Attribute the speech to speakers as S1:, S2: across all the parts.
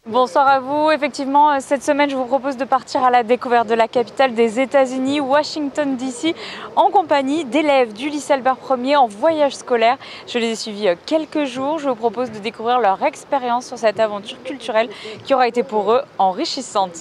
S1: Bonsoir à vous. Effectivement, cette semaine, je vous propose de partir à la découverte de la capitale des États-Unis, Washington DC, en compagnie d'élèves du lycée Albert Ier en voyage scolaire. Je les ai suivis quelques jours. Je vous propose de découvrir leur expérience sur cette aventure culturelle qui aura été pour eux enrichissante.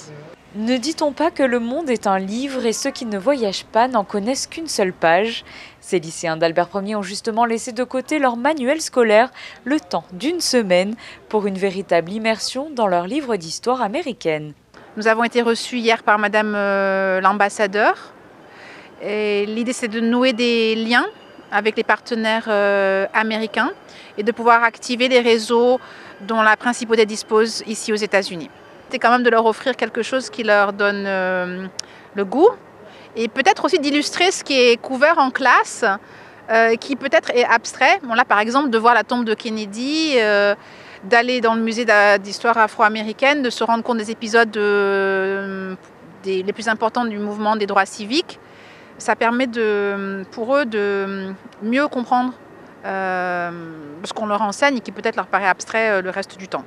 S1: Ne dit-on pas que le monde est un livre et ceux qui ne voyagent pas n'en connaissent qu'une seule page? Ces lycéens d'Albert Ier ont justement laissé de côté leur manuel scolaire le temps d'une semaine pour une véritable immersion dans leur livre d'histoire américaine.
S2: Nous avons été reçus hier par Madame l'ambassadeur. L'idée, c'est de nouer des liens avec les partenaires américains et de pouvoir activer les réseaux dont la principauté dispose ici aux États-Unis. C'est quand même de leur offrir quelque chose qui leur donne le goût et peut-être aussi d'illustrer ce qui est couvert en classe, qui peut-être est abstrait. Bon, là, par exemple, de voir la tombe de Kennedy, d'aller dans le musée d'histoire afro-américaine, de se rendre compte des épisodes les plus importants du mouvement des droits civiques. Ça permet pour eux de mieux comprendre ce qu'on leur enseigne et qui peut-être leur paraît abstrait le reste du temps.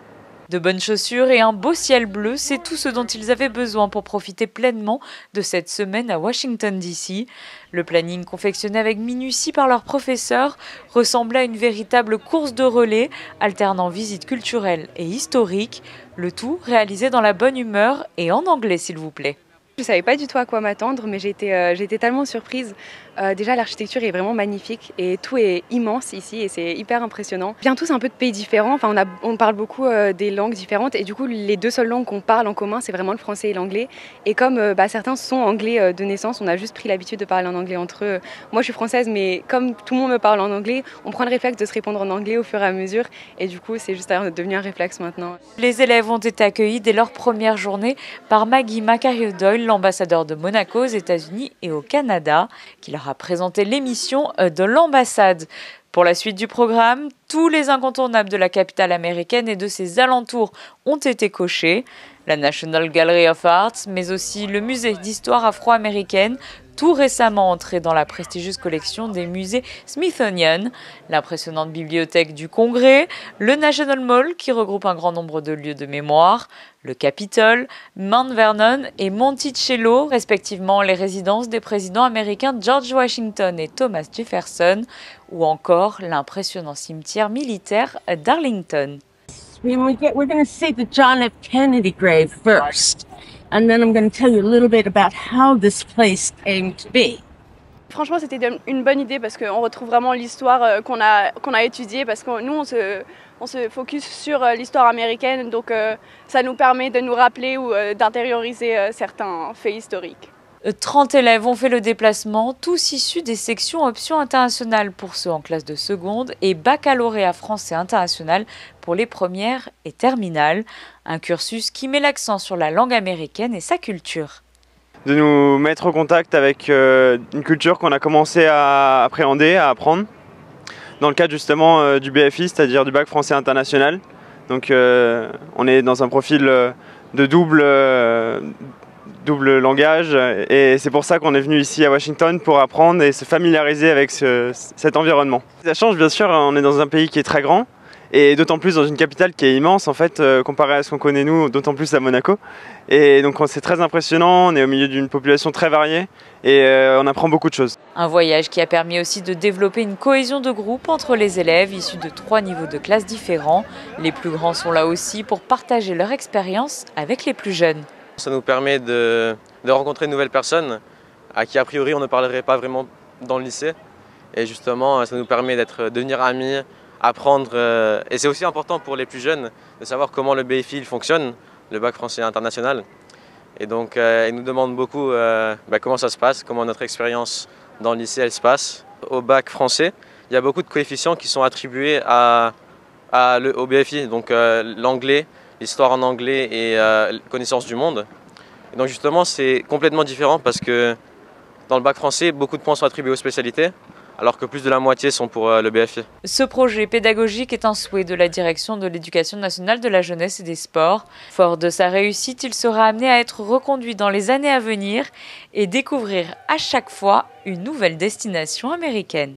S1: De bonnes chaussures et un beau ciel bleu, c'est tout ce dont ils avaient besoin pour profiter pleinement de cette semaine à Washington DC. Le planning confectionné avec minutie par leurs professeurs ressemblait à une véritable course de relais, alternant visites culturelles et historiques, le tout réalisé dans la bonne humeur et en anglais s'il vous plaît.
S3: Je ne savais pas du tout à quoi m'attendre, mais j'ai été tellement surprise. Déjà, l'architecture est vraiment magnifique et tout est immense ici et c'est hyper impressionnant. On vient tous un peu de pays différents, enfin, on parle beaucoup des langues différentes et du coup, les deux seules langues qu'on parle en commun, c'est vraiment le français et l'anglais. Et comme certains sont anglais de naissance, on a juste pris l'habitude de parler en anglais entre eux. Moi, je suis française, mais comme tout le monde me parle en anglais, on prend le réflexe de se répondre en anglais au fur et à mesure et du coup, c'est juste devenu un réflexe maintenant.
S1: Les élèves ont été accueillis dès leur première journée par Maggie McIntyre-Doyle, l'ambassadeur de Monaco aux États-Unis et au Canada, qui leur a présenté l'émission de l'ambassade. Pour la suite du programme, tous les incontournables de la capitale américaine et de ses alentours ont été cochés. La National Gallery of Arts, mais aussi le musée d'histoire afro-américaine, tout récemment entré dans la prestigieuse collection des musées Smithsonian, l'impressionnante bibliothèque du Congrès, le National Mall qui regroupe un grand nombre de lieux de mémoire, le Capitole, Mount Vernon et Monticello, respectivement les résidences des présidents américains George Washington et Thomas Jefferson, ou encore l'impressionnant cimetière militaire d'Arlington.
S4: We're going to see the John F. Kennedy grave first, and then I'm going to tell you a little bit about how this place came to be.
S3: Franchement, c'était une bonne idée parce qu'on retrouve vraiment l'histoire qu'on a étudiée parce que nous, on se focus sur l'histoire américaine, donc ça nous permet de nous rappeler ou d'intérioriser certains faits historiques.
S1: 30 élèves ont fait le déplacement, tous issus des sections options internationales pour ceux en classe de seconde et baccalauréat français international pour les premières et terminales. Un cursus qui met l'accent sur la langue américaine et sa culture.
S5: De nous mettre en contact avec une culture qu'on a commencé à appréhender, à apprendre, dans le cadre justement du BFI, c'est-à-dire du bac français international. Donc on est dans un profil de double langage et c'est pour ça qu'on est venu ici à Washington pour apprendre et se familiariser avec cet environnement. Ça change bien sûr, on est dans un pays qui est très grand et d'autant plus dans une capitale qui est immense en fait comparé à ce qu'on connaît nous, d'autant plus à Monaco. Et donc c'est très impressionnant, on est au milieu d'une population très variée et on apprend beaucoup de choses.
S1: Un voyage qui a permis aussi de développer une cohésion de groupe entre les élèves issus de 3 niveaux de classe différents. Les plus grands sont là aussi pour partager leur expérience avec les plus jeunes.
S6: Ça nous permet de rencontrer de nouvelles personnes à qui a priori on ne parlerait pas vraiment dans le lycée. Et justement, ça nous permet de devenir amis, apprendre. Et c'est aussi important pour les plus jeunes de savoir comment le BFI fonctionne, le bac français international. Et donc, ils nous demandent beaucoup comment ça se passe, comment notre expérience dans le lycée elle se passe. Au bac français, il y a beaucoup de coefficients qui sont attribués au BFI, donc l'anglais, l'histoire en anglais et connaissance du monde. Et donc justement, c'est complètement différent parce que dans le bac français, beaucoup de points sont attribués aux spécialités, alors que plus de la moitié sont pour le BFI.
S1: Ce projet pédagogique est un souhait de la direction de l'Éducation nationale de la jeunesse et des sports. Fort de sa réussite, il sera amené à être reconduit dans les années à venir et découvrir à chaque fois une nouvelle destination américaine.